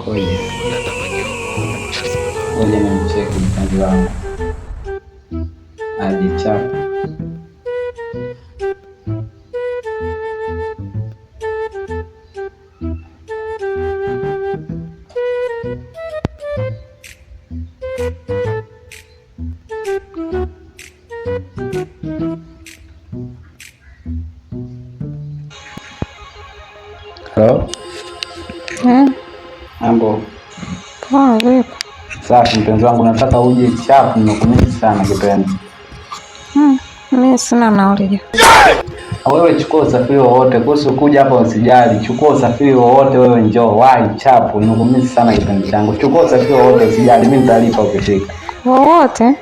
Koje. Koje ni mcheki mpenzi wangu. Ajichapa. Hello? Mambo. Poa, vipi? Safi mpenzi wangu, nataka uje chapu, nimekumisi sana kipenzi. Mimi sina nauli. Wewe chukua usafiri wowote, kuhusu kuja hapa usijali. Chukua usafiri wowote wewe, njoo wahi chapu, nimekumisi sana kipenzi changu. Chukua usafiri wowote usijali, mimi nitalipa ukifika. Wowote?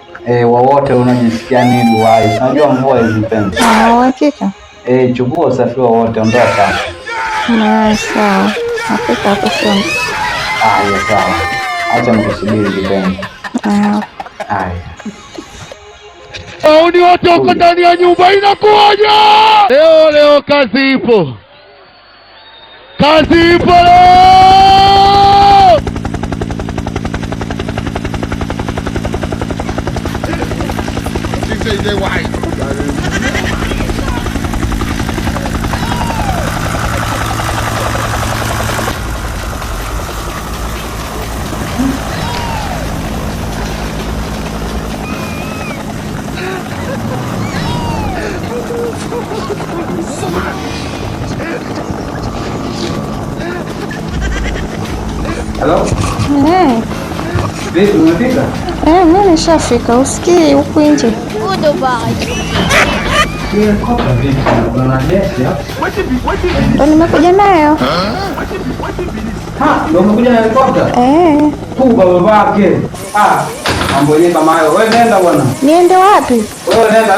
Wowote unajisikia nini wahi. Unajua mvua hizi mpenzi. Hakika. Chukua usafiri wowote, ondoka. Sawa. Hakika hapo sio. Haya sawa. Acha nikusubiri kipenzi. Haya. Wauni wote wako ndani ya nyumba, inakuwaje? Leo kazi ipo. Kazi ipo leo. Hello? Vipi umefika? Mimi nishafika. Usikii huku nje. Ndo nimekuja nayo. Ndo umekuja na helikopta? Puga babake. Mambo yenyewe kama hayo. Wewe nenda bwana. Niende wapi? Wewe nenda.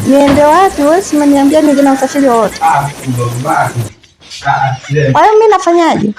Niende wapi? Wewe si umeniambia nije na usafiri wote. Puga babake. Kwa hiyo mimi nafanyaje?